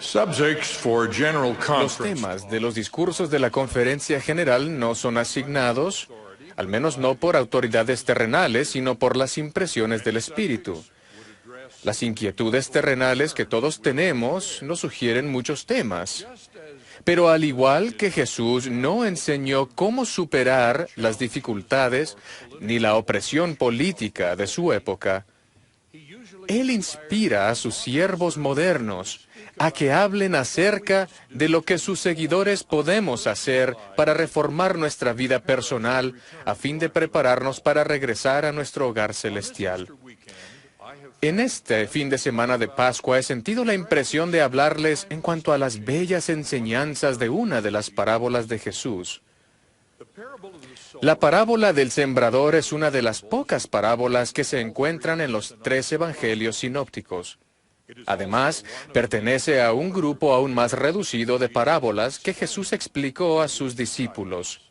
Subjects for general Los conference. temas de los discursos de la conferencia general no son asignados, al menos no por autoridades terrenales, sino por las impresiones del Espíritu. Las inquietudes terrenales que todos tenemos nos sugieren muchos temas. Pero al igual que Jesús no enseñó cómo superar las dificultades ni la opresión política de su época, Él inspira a sus siervos modernos a que hablen acerca de lo que sus seguidores podemos hacer para reformar nuestra vida personal a fin de prepararnos para regresar a nuestro hogar celestial. En este fin de semana de Pascua he sentido la impresión de hablarles en cuanto a las bellas enseñanzas de una de las parábolas de Jesús. La parábola del sembrador es una de las pocas parábolas que se encuentran en los 3 evangelios sinópticos. Además, pertenece a un grupo aún más reducido de parábolas que Jesús explicó a sus discípulos.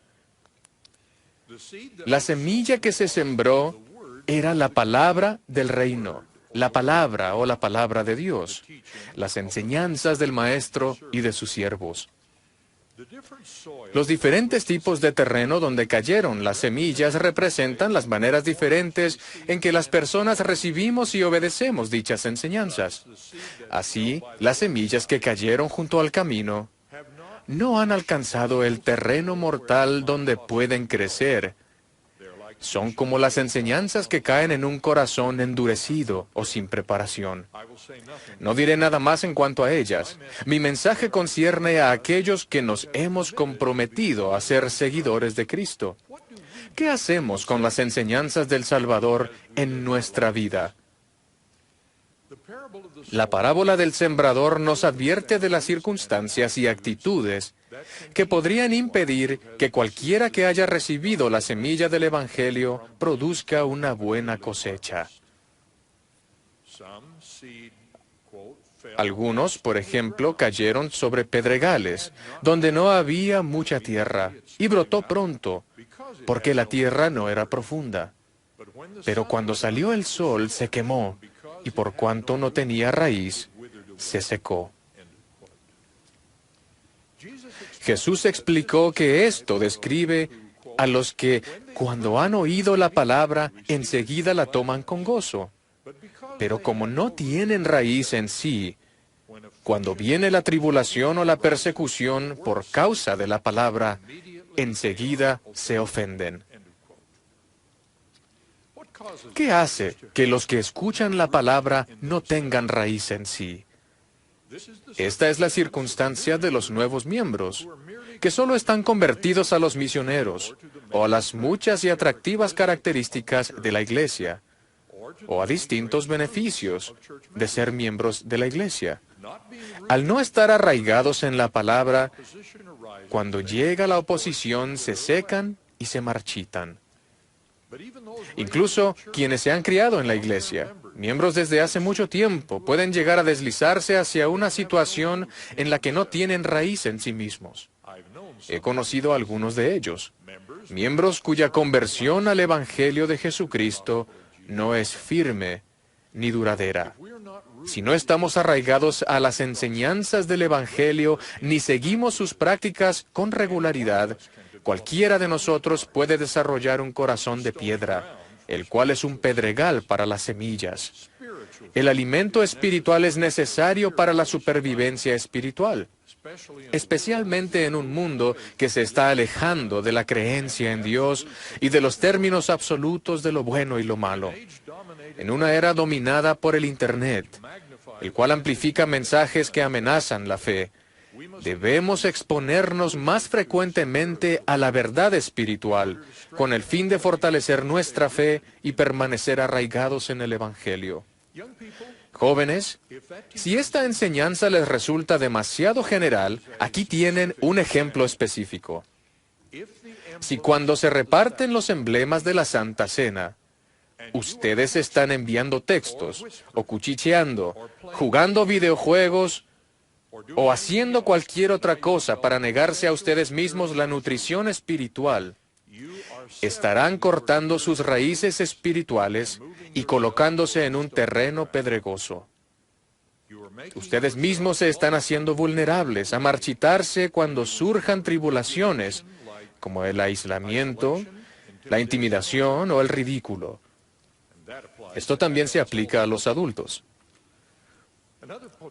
La semilla que se sembró era la palabra del reino, la palabra o la palabra de Dios, las enseñanzas del Maestro y de sus siervos. Los diferentes tipos de terreno donde cayeron las semillas representan las maneras diferentes en que las personas recibimos y obedecemos dichas enseñanzas. Así, las semillas que cayeron junto al camino no han alcanzado el terreno mortal donde pueden crecer. Son como las enseñanzas que caen en un corazón endurecido o sin preparación. No diré nada más en cuanto a ellas. Mi mensaje concierne a aquellos que nos hemos comprometido a ser seguidores de Cristo. ¿Qué hacemos con las enseñanzas del Salvador en nuestra vida? La parábola del sembrador nos advierte de las circunstancias y actitudes que podrían impedir que cualquiera que haya recibido la semilla del Evangelio produzca una buena cosecha. Algunos, por ejemplo, cayeron sobre pedregales, donde no había mucha tierra, y brotó pronto, porque la tierra no era profunda. Pero cuando salió el sol se quemó, y por cuanto no tenía raíz, se secó. Jesús explicó que esto describe a los que, cuando han oído la palabra, enseguida la toman con gozo. Pero como no tienen raíz en sí, cuando viene la tribulación o la persecución por causa de la palabra, enseguida se ofenden. ¿Qué hace que los que escuchan la palabra no tengan raíz en sí? Esta es la circunstancia de los nuevos miembros, que solo están convertidos a los misioneros, o a las muchas y atractivas características de la iglesia, o a distintos beneficios de ser miembros de la iglesia. Al no estar arraigados en la palabra, cuando llega la oposición se secan y se marchitan. Incluso quienes se han criado en la iglesia, miembros desde hace mucho tiempo, pueden llegar a deslizarse hacia una situación en la que no tienen raíz en sí mismos. He conocido a algunos de ellos, miembros cuya conversión al Evangelio de Jesucristo no es firme ni duradera. Si no estamos arraigados a las enseñanzas del Evangelio ni seguimos sus prácticas con regularidad, cualquiera de nosotros puede desarrollar un corazón de piedra, el cual es un pedregal para las semillas. El alimento espiritual es necesario para la supervivencia espiritual, especialmente en un mundo que se está alejando de la creencia en Dios y de los términos absolutos de lo bueno y lo malo. En una era dominada por el Internet, el cual amplifica mensajes que amenazan la fe, debemos exponernos más frecuentemente a la verdad espiritual, con el fin de fortalecer nuestra fe y permanecer arraigados en el Evangelio. Jóvenes, si esta enseñanza les resulta demasiado general, aquí tienen un ejemplo específico. Si cuando se reparten los emblemas de la Santa Cena, ustedes están enviando textos, o cuchicheando, jugando videojuegos, o haciendo cualquier otra cosa para negarse a ustedes mismos la nutrición espiritual, estarán cortando sus raíces espirituales y colocándose en un terreno pedregoso. Ustedes mismos se están haciendo vulnerables a marchitarse cuando surjan tribulaciones, como el aislamiento, la intimidación o el ridículo. Esto también se aplica a los adultos.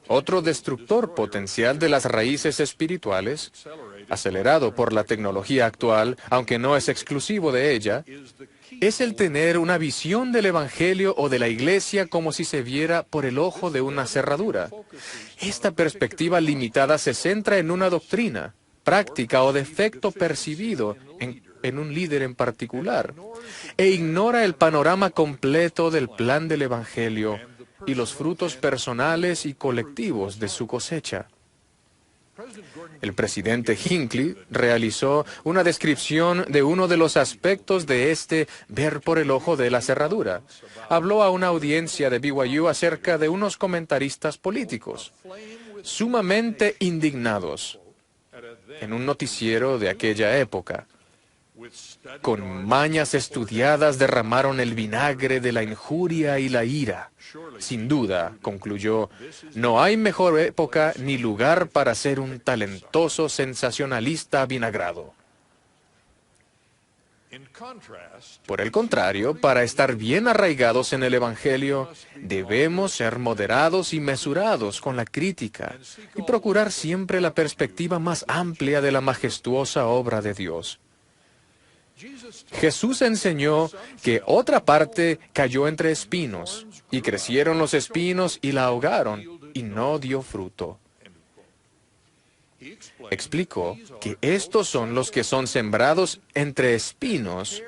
Otro destructor potencial de las raíces espirituales, acelerado por la tecnología actual, aunque no es exclusivo de ella, es el tener una visión del Evangelio o de la Iglesia como si se viera por el ojo de una cerradura. Esta perspectiva limitada se centra en una doctrina, práctica o defecto percibido en un líder en particular, e ignora el panorama completo del plan del Evangelio y los frutos personales y colectivos de su cosecha. El presidente Hinckley realizó una descripción de uno de los aspectos de este ver por el ojo de la cerradura. Habló a una audiencia de BYU acerca de unos comentaristas políticos, sumamente indignados, en un noticiero de aquella época. Con mañas estudiadas derramaron el vinagre de la injuria y la ira. Sin duda, concluyó, no hay mejor época ni lugar para ser un talentoso sensacionalista avinagrado. Por el contrario, para estar bien arraigados en el Evangelio, debemos ser moderados y mesurados con la crítica y procurar siempre la perspectiva más amplia de la majestuosa obra de Dios. Jesús enseñó que otra parte cayó entre espinos, y crecieron los espinos y la ahogaron, y no dio fruto. Explicó que estos son los que son sembrados entre espinos,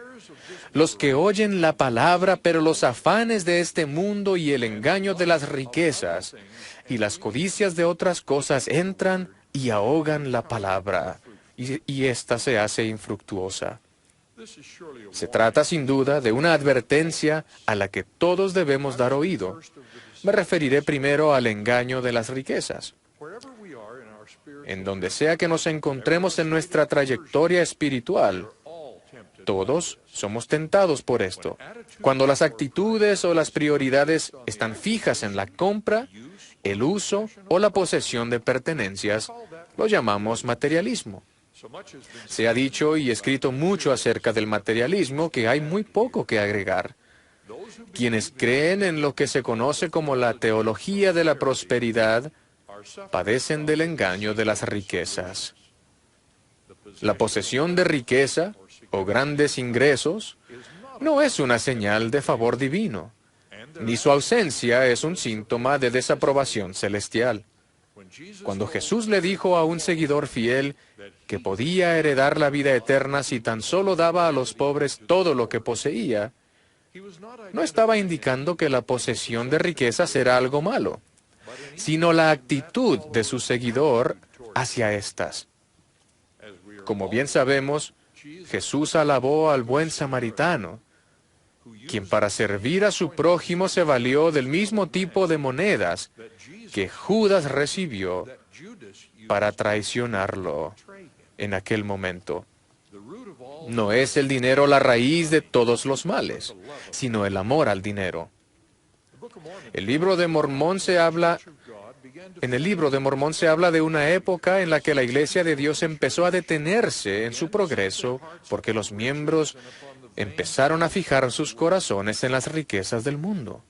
los que oyen la palabra, pero los afanes de este mundo y el engaño de las riquezas y las codicias de otras cosas entran y ahogan la palabra, y ésta se hace infructuosa. Se trata sin duda de una advertencia a la que todos debemos dar oído. Me referiré primero al engaño de las riquezas. En donde sea que nos encontremos en nuestra trayectoria espiritual, todos somos tentados por esto. Cuando las actitudes o las prioridades están fijas en la compra, el uso o la posesión de pertenencias, lo llamamos materialismo. Se ha dicho y escrito mucho acerca del materialismo que hay muy poco que agregar. Quienes creen en lo que se conoce como la teología de la prosperidad padecen del engaño de las riquezas. La posesión de riqueza o grandes ingresos no es una señal de favor divino, ni su ausencia es un síntoma de desaprobación celestial. Cuando Jesús le dijo a un seguidor fiel que podía heredar la vida eterna si tan solo daba a los pobres todo lo que poseía, no estaba indicando que la posesión de riquezas era algo malo, sino la actitud de su seguidor hacia éstas. Como bien sabemos, Jesús alabó al buen samaritano, quien para servir a su prójimo se valió del mismo tipo de monedas que Judas recibió para traicionarlo en aquel momento. No es el dinero la raíz de todos los males, sino el amor al dinero. En el libro de Mormón se habla de una época en la que la Iglesia de Dios empezó a detenerse en su progreso porque los miembros empezaron a fijar sus corazones en las riquezas del mundo.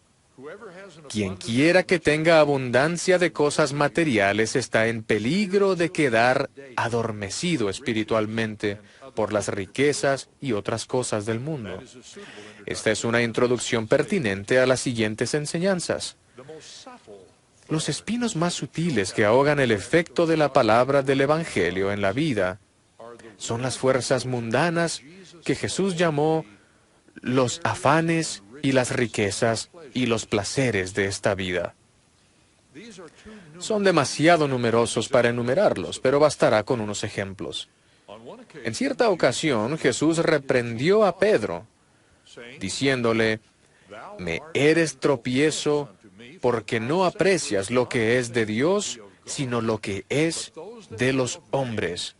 Quien quiera que tenga abundancia de cosas materiales está en peligro de quedar adormecido espiritualmente por las riquezas y otras cosas del mundo. Esta es una introducción pertinente a las siguientes enseñanzas. Los espinos más sutiles que ahogan el efecto de la palabra del Evangelio en la vida son las fuerzas mundanas que Jesús llamó los afanes y las riquezas y los placeres de esta vida. Son demasiado numerosos para enumerarlos, pero bastará con unos ejemplos. En cierta ocasión, Jesús reprendió a Pedro, diciéndole, «Me eres tropiezo porque no aprecias lo que es de Dios, sino lo que es de los hombres».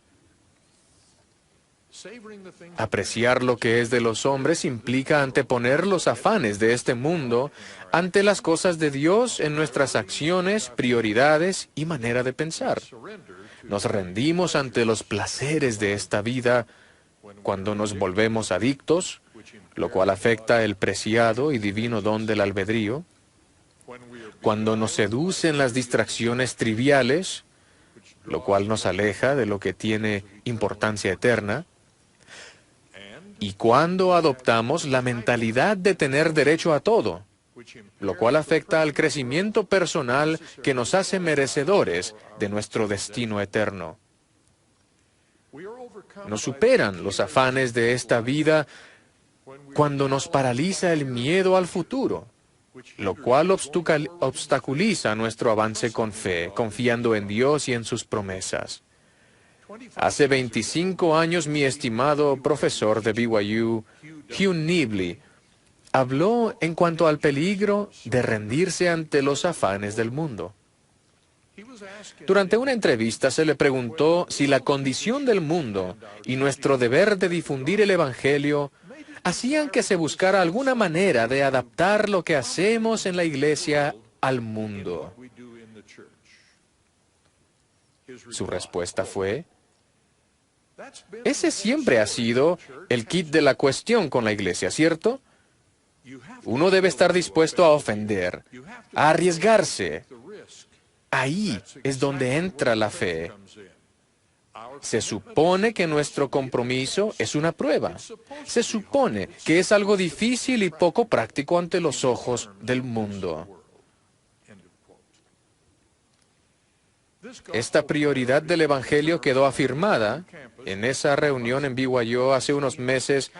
Apreciar lo que es de los hombres implica anteponer los afanes de este mundo ante las cosas de Dios en nuestras acciones, prioridades y manera de pensar. Nos rendimos ante los placeres de esta vida cuando nos volvemos adictos, lo cual afecta el preciado y divino don del albedrío, cuando nos seducen las distracciones triviales, lo cual nos aleja de lo que tiene importancia eterna, y cuando adoptamos la mentalidad de tener derecho a todo, lo cual afecta al crecimiento personal que nos hace merecedores de nuestro destino eterno. Nos superan los afanes de esta vida cuando nos paraliza el miedo al futuro, lo cual obstaculiza nuestro avance con fe, confiando en Dios y en sus promesas. Hace 25 años, mi estimado profesor de BYU, Hugh Nibley, habló en cuanto al peligro de rendirse ante los afanes del mundo. Durante una entrevista se le preguntó si la condición del mundo y nuestro deber de difundir el Evangelio hacían que se buscara alguna manera de adaptar lo que hacemos en la iglesia al mundo. Su respuesta fue: ese siempre ha sido el quid de la cuestión con la iglesia, ¿cierto? Uno debe estar dispuesto a ofender, a arriesgarse. Ahí es donde entra la fe. Se supone que nuestro compromiso es una prueba. Se supone que es algo difícil y poco práctico ante los ojos del mundo. Esta prioridad del Evangelio quedó afirmada en esa reunión en BYU hace unos meses,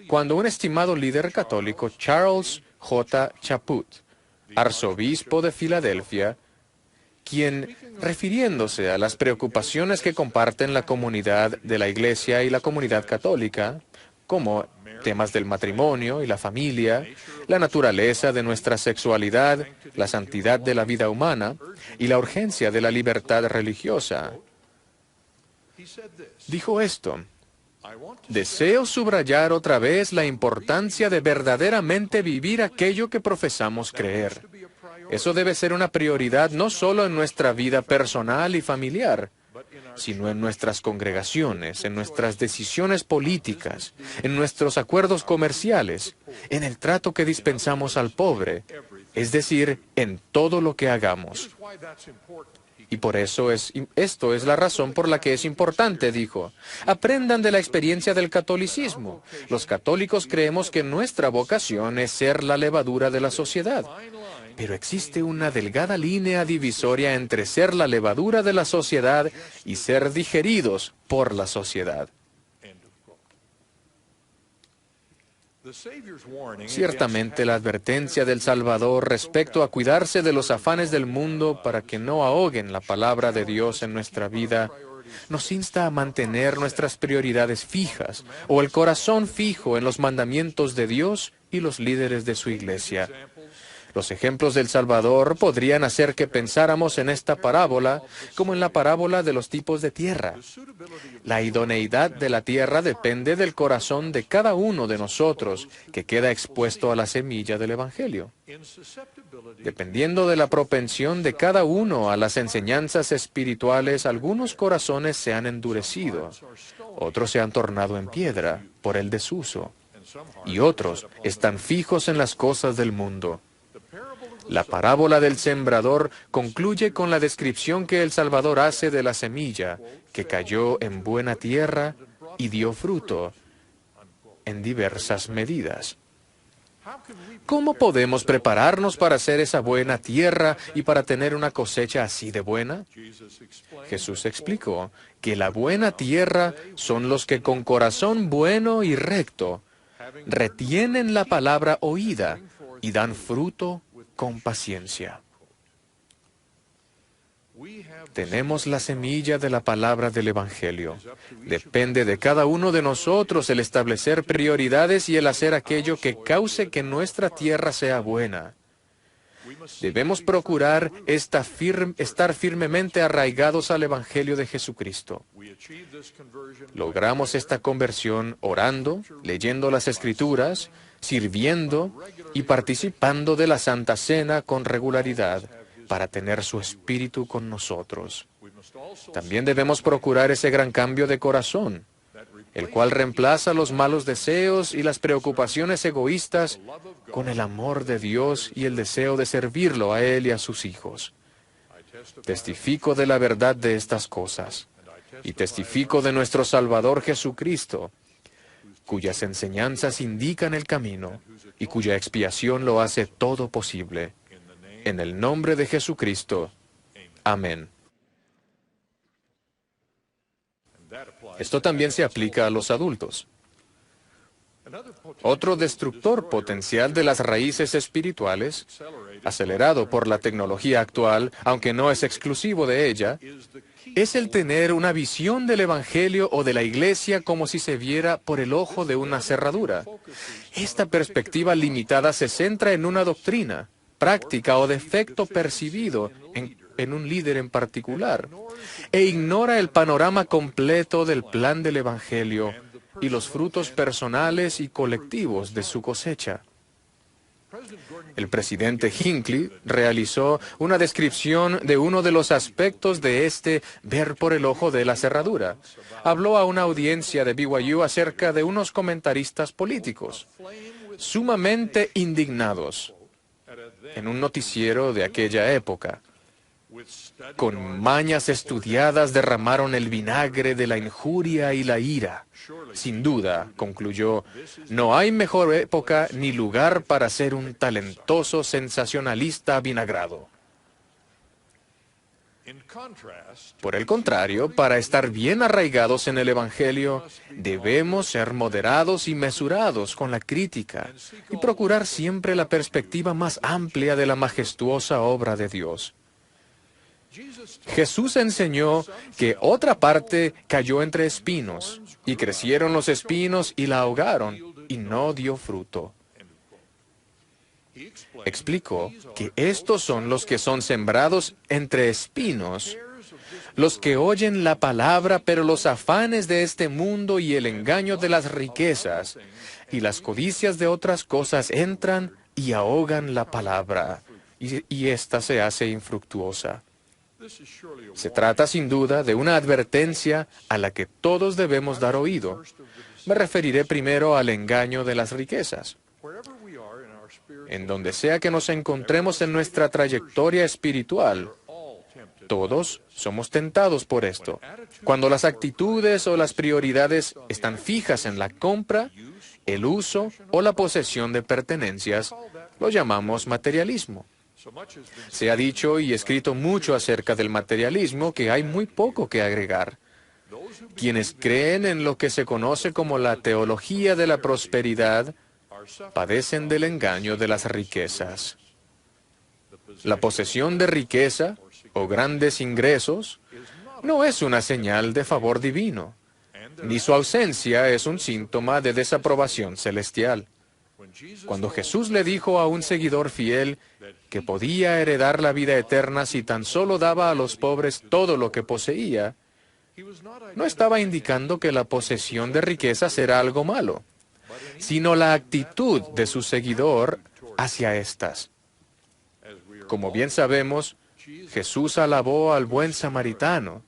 cuando un estimado líder católico, Charles J. Chaput, arzobispo de Filadelfia, quien, refiriéndose a las preocupaciones que comparten la comunidad de la Iglesia y la comunidad católica, como temas del matrimonio y la familia, la naturaleza de nuestra sexualidad, la santidad de la vida humana y la urgencia de la libertad religiosa, dijo esto: deseo subrayar otra vez la importancia de verdaderamente vivir aquello que profesamos creer. Eso debe ser una prioridad no solo en nuestra vida personal y familiar, sino en nuestras congregaciones, en nuestras decisiones políticas, en nuestros acuerdos comerciales, en el trato que dispensamos al pobre, es decir, en todo lo que hagamos. Y por eso esto es la razón por la que es importante, dijo. Aprendan de la experiencia del catolicismo. Los católicos creemos que nuestra vocación es ser la levadura de la sociedad. Pero existe una delgada línea divisoria entre ser la levadura de la sociedad y ser digeridos por la sociedad. Ciertamente, la advertencia del Salvador respecto a cuidarse de los afanes del mundo para que no ahoguen la palabra de Dios en nuestra vida nos insta a mantener nuestras prioridades fijas o el corazón fijo en los mandamientos de Dios y los líderes de su iglesia. Los ejemplos del Salvador podrían hacer que pensáramos en esta parábola como en la parábola de los tipos de tierra. La idoneidad de la tierra depende del corazón de cada uno de nosotros que queda expuesto a la semilla del Evangelio. Dependiendo de la propensión de cada uno a las enseñanzas espirituales, algunos corazones se han endurecido, otros se han tornado en piedra por el desuso, y otros están fijos en las cosas del mundo. La parábola del sembrador concluye con la descripción que el Salvador hace de la semilla que cayó en buena tierra y dio fruto en diversas medidas. ¿Cómo podemos prepararnos para ser esa buena tierra y para tener una cosecha así de buena? Jesús explicó que la buena tierra son los que con corazón bueno y recto retienen la palabra oída y dan fruto con paciencia. Tenemos la semilla de la palabra del Evangelio. Depende de cada uno de nosotros el establecer prioridades y el hacer aquello que cause que nuestra tierra sea buena. Debemos procurar estar firmemente arraigados al Evangelio de Jesucristo. Logramos esta conversión orando, leyendo las Escrituras, sirviendo y participando de la Santa Cena con regularidad para tener su Espíritu con nosotros. También debemos procurar ese gran cambio de corazón, el cual reemplaza los malos deseos y las preocupaciones egoístas con el amor de Dios y el deseo de servirlo a Él y a sus hijos. Testifico de la verdad de estas cosas, y testifico de nuestro Salvador Jesucristo, cuyas enseñanzas indican el camino y cuya expiación lo hace todo posible. En el nombre de Jesucristo. Amén. Esto también se aplica a los adultos. Otro destructor potencial de las raíces espirituales, acelerado por la tecnología actual, aunque no es exclusivo de ella, es el tener una visión del Evangelio o de la Iglesia como si se viera por el ojo de una cerradura. Esta perspectiva limitada se centra en una doctrina, práctica o defecto percibido en un líder en particular, e ignora el panorama completo del plan del Evangelio y los frutos personales y colectivos de su cosecha. El presidente Hinckley realizó una descripción de uno de los aspectos de este ver por el ojo de la cerradura. Habló a una audiencia de BYU acerca de unos comentaristas políticos, sumamente indignados, en un noticiero de aquella época. Con mañas estudiadas derramaron el vinagre de la injuria y la ira. Sin duda, concluyó, no hay mejor época ni lugar para ser un talentoso sensacionalista avinagrado. Por el contrario, para estar bien arraigados en el Evangelio, debemos ser moderados y mesurados con la crítica y procurar siempre la perspectiva más amplia de la majestuosa obra de Dios. Jesús enseñó que otra parte cayó entre espinos, y crecieron los espinos y la ahogaron, y no dio fruto. Explicó que estos son los que son sembrados entre espinos, los que oyen la palabra, pero los afanes de este mundo y el engaño de las riquezas y las codicias de otras cosas entran y ahogan la palabra, y ésta se hace infructuosa. Se trata sin duda de una advertencia a la que todos debemos dar oído. Me referiré primero al engaño de las riquezas. En donde sea que nos encontremos en nuestra trayectoria espiritual, todos somos tentados por esto. Cuando las actitudes o las prioridades están fijas en la compra, el uso o la posesión de pertenencias, lo llamamos materialismo. Se ha dicho y escrito mucho acerca del materialismo que hay muy poco que agregar. Quienes creen en lo que se conoce como la teología de la prosperidad padecen del engaño de las riquezas. La posesión de riqueza o grandes ingresos no es una señal de favor divino, ni su ausencia es un síntoma de desaprobación celestial. Cuando Jesús le dijo a un seguidor fiel que podía heredar la vida eterna si tan solo daba a los pobres todo lo que poseía, no estaba indicando que la posesión de riquezas era algo malo, sino la actitud de su seguidor hacia éstas. Como bien sabemos, Jesús alabó al buen samaritano,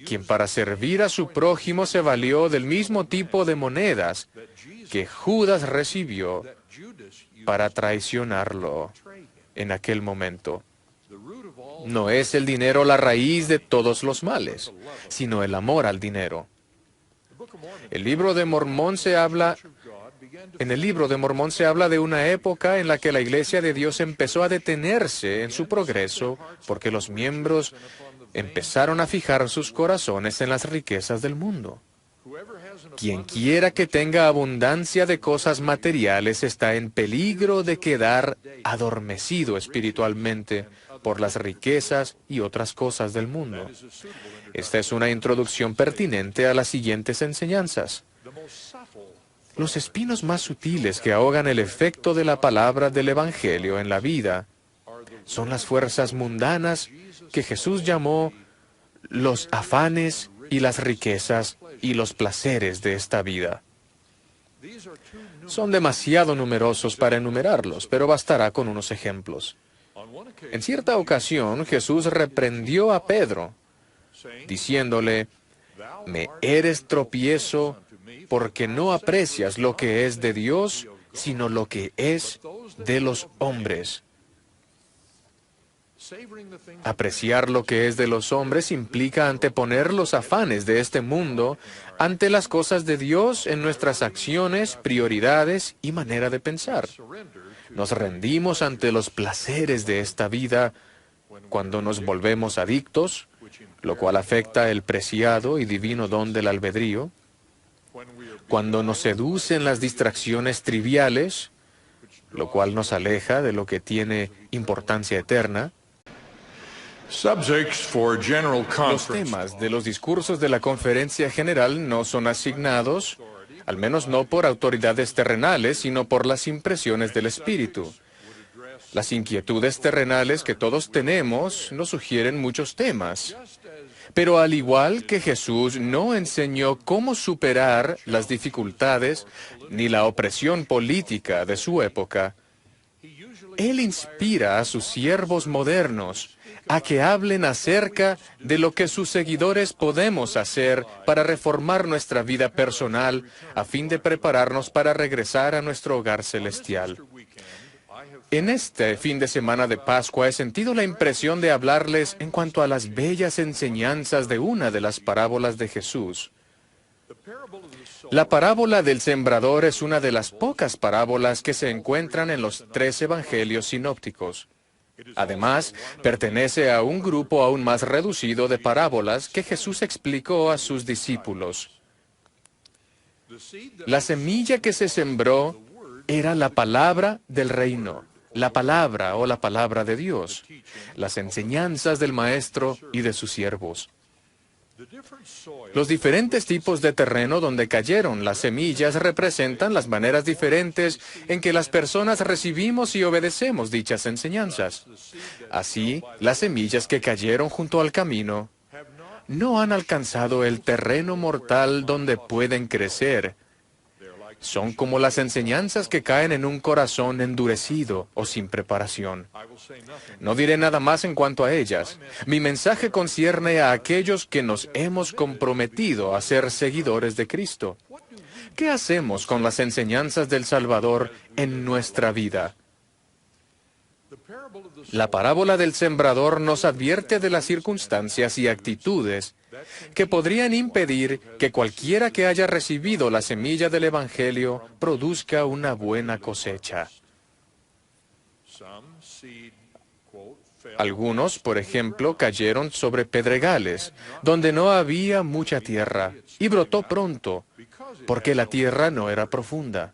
quien para servir a su prójimo se valió del mismo tipo de monedas que Judas recibió para traicionarlo en aquel momento. No es el dinero la raíz de todos los males, sino el amor al dinero. En el libro de Mormón se habla de una época en la que la Iglesia de Dios empezó a detenerse en su progreso porque los miembros empezaron a fijar sus corazones en las riquezas del mundo. Quien quiera que tenga abundancia de cosas materiales está en peligro de quedar adormecido espiritualmente por las riquezas y otras cosas del mundo. Esta es una introducción pertinente a las siguientes enseñanzas. Los espinos más sutiles que ahogan el efecto de la palabra del Evangelio en la vida son las fuerzas mundanas que Jesús llamó los afanes y las riquezas y los placeres de esta vida. Son demasiado numerosos para enumerarlos, pero bastará con unos ejemplos. En cierta ocasión, Jesús reprendió a Pedro, diciéndole, «Me eres tropiezo porque no aprecias lo que es de Dios, sino lo que es de los hombres». Apreciar lo que es de los hombres implica anteponer los afanes de este mundo ante las cosas de Dios en nuestras acciones, prioridades y manera de pensar. Nos rendimos ante los placeres de esta vida cuando nos volvemos adictos, lo cual afecta el preciado y divino don del albedrío, cuando nos seducen las distracciones triviales, lo cual nos aleja de lo que tiene importancia eterna. Subjects for general Los conference. temas de los discursos de la conferencia general no son asignados, al menos no por autoridades terrenales, sino por las impresiones del Espíritu. Las inquietudes terrenales que todos tenemos nos sugieren muchos temas. Pero al igual que Jesús no enseñó cómo superar las dificultades ni la opresión política de su época, Él inspira a sus siervos modernos a que hablen acerca de lo que sus seguidores podemos hacer para reformar nuestra vida personal a fin de prepararnos para regresar a nuestro hogar celestial. En este fin de semana de Pascua he sentido la impresión de hablarles en cuanto a las bellas enseñanzas de una de las parábolas de Jesús. La parábola del sembrador es una de las pocas parábolas que se encuentran en los 3 evangelios sinópticos. Además, pertenece a un grupo aún más reducido de parábolas que Jesús explicó a sus discípulos. La semilla que se sembró era la palabra del reino, la palabra o la palabra de Dios, las enseñanzas del Maestro y de sus siervos. Los diferentes tipos de terreno donde cayeron las semillas representan las maneras diferentes en que las personas recibimos y obedecemos dichas enseñanzas. Así, las semillas que cayeron junto al camino no han alcanzado el terreno mortal donde pueden crecer. Son como las enseñanzas que caen en un corazón endurecido o sin preparación. No diré nada más en cuanto a ellas. Mi mensaje concierne a aquellos que nos hemos comprometido a ser seguidores de Cristo. ¿Qué hacemos con las enseñanzas del Salvador en nuestra vida? La parábola del sembrador nos advierte de las circunstancias y actitudes que podrían impedir que cualquiera que haya recibido la semilla del Evangelio produzca una buena cosecha. Algunos, por ejemplo, cayeron sobre pedregales, donde no había mucha tierra, y brotó pronto, porque la tierra no era profunda.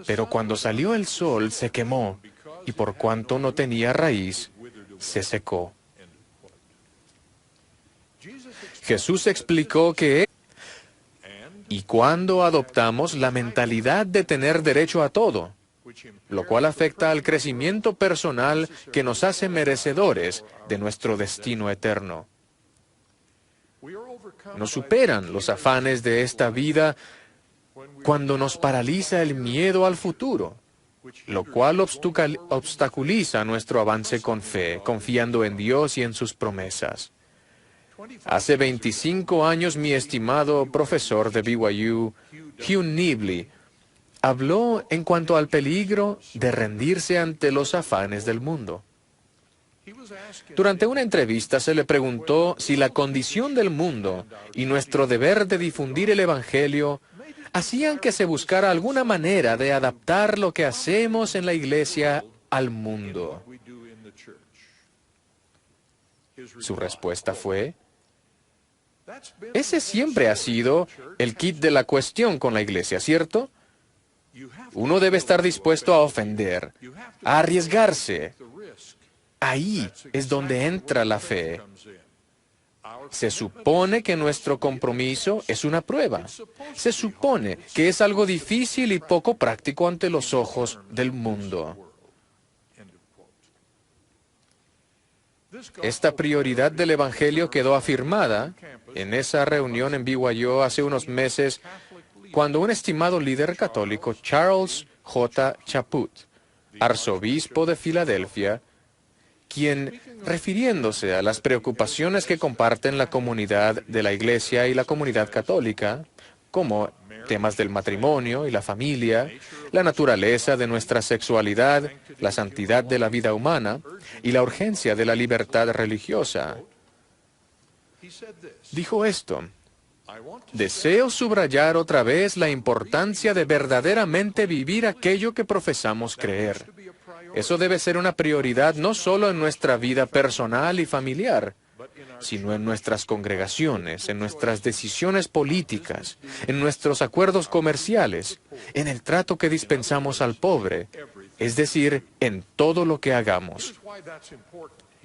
Pero cuando salió el sol se quemó, y por cuanto no tenía raíz, se secó. Jesús explicó que y cuando adoptamos la mentalidad de tener derecho a todo, lo cual afecta al crecimiento personal que nos hace merecedores de nuestro destino eterno. Nos superan los afanes de esta vida cuando nos paraliza el miedo al futuro, lo cual obstaculiza nuestro avance con fe, confiando en Dios y en sus promesas. Hace 25 años, mi estimado profesor de BYU, Hugh Nibley, habló en cuanto al peligro de rendirse ante los afanes del mundo. Durante una entrevista se le preguntó si la condición del mundo y nuestro deber de difundir el Evangelio hacían que se buscara alguna manera de adaptar lo que hacemos en la iglesia al mundo. Su respuesta fue: ese siempre ha sido el quid de la cuestión con la iglesia, ¿cierto? Uno debe estar dispuesto a ofender, a arriesgarse. Ahí es donde entra la fe. Se supone que nuestro compromiso es una prueba. Se supone que es algo difícil y poco práctico ante los ojos del mundo. Esta prioridad del Evangelio quedó afirmada en esa reunión en BYU hace unos meses, cuando un estimado líder católico, Charles J. Chaput, arzobispo de Filadelfia, quien, refiriéndose a las preocupaciones que comparten la comunidad de la Iglesia y la comunidad católica, como temas del matrimonio y la familia, la naturaleza de nuestra sexualidad, la santidad de la vida humana y la urgencia de la libertad religiosa, dijo esto: deseo subrayar otra vez la importancia de verdaderamente vivir aquello que profesamos creer. Eso debe ser una prioridad no solo en nuestra vida personal y familiar, sino en nuestras congregaciones, en nuestras decisiones políticas, en nuestros acuerdos comerciales, en el trato que dispensamos al pobre, es decir, en todo lo que hagamos.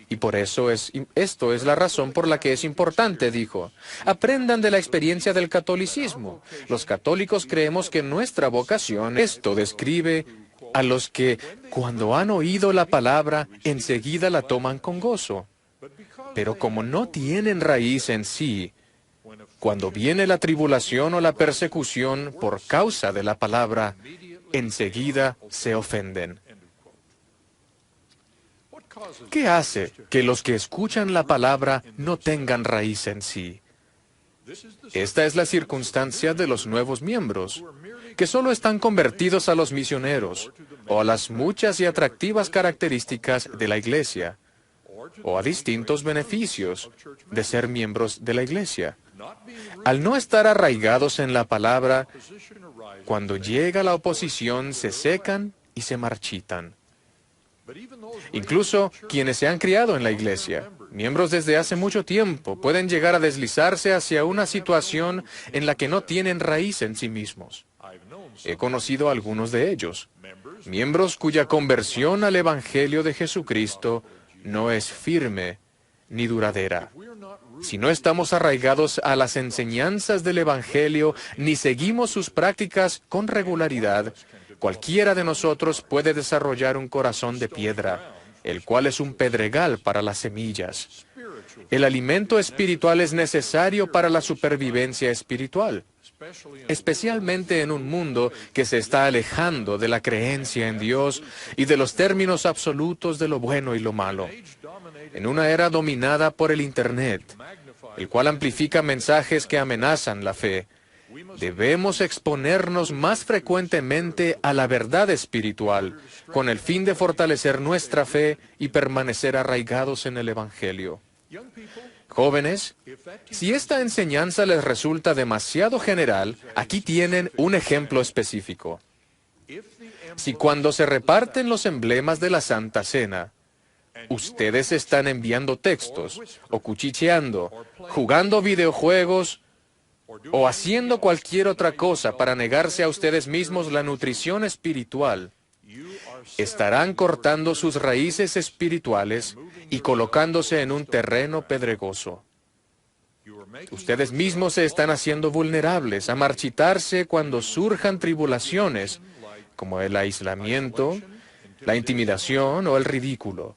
Y por eso esto es la razón por la que es importante, dijo. Aprendan de la experiencia del catolicismo. Los católicos creemos que nuestra vocación, esto describe a los que, cuando han oído la palabra, enseguida la toman con gozo. Pero como no tienen raíz en sí, cuando viene la tribulación o la persecución por causa de la palabra, enseguida se ofenden. ¿Qué hace que los que escuchan la palabra no tengan raíz en sí? Esta es la circunstancia de los nuevos miembros, que solo están convertidos a los misioneros, o a las muchas y atractivas características de la Iglesia, o a distintos beneficios de ser miembros de la Iglesia. Al no estar arraigados en la palabra, cuando llega la oposición se secan y se marchitan. Incluso quienes se han criado en la Iglesia, miembros desde hace mucho tiempo, pueden llegar a deslizarse hacia una situación en la que no tienen raíz en sí mismos. He conocido a algunos de ellos, miembros cuya conversión al Evangelio de Jesucristo no es firme ni duradera. Si no estamos arraigados a las enseñanzas del Evangelio ni seguimos sus prácticas con regularidad, cualquiera de nosotros puede desarrollar un corazón de piedra, el cual es un pedregal para las semillas. El alimento espiritual es necesario para la supervivencia espiritual, especialmente en un mundo que se está alejando de la creencia en Dios y de los términos absolutos de lo bueno y lo malo. En una era dominada por el Internet, el cual amplifica mensajes que amenazan la fe, debemos exponernos más frecuentemente a la verdad espiritual, con el fin de fortalecer nuestra fe y permanecer arraigados en el Evangelio. Jóvenes, si esta enseñanza les resulta demasiado general, aquí tienen un ejemplo específico. Si cuando se reparten los emblemas de la Santa Cena, ustedes están enviando textos, o cuchicheando, jugando videojuegos, o haciendo cualquier otra cosa para negarse a ustedes mismos la nutrición espiritual, estarán cortando sus raíces espirituales y colocándose en un terreno pedregoso. Ustedes mismos se están haciendo vulnerables a marchitarse cuando surjan tribulaciones, como el aislamiento, la intimidación o el ridículo.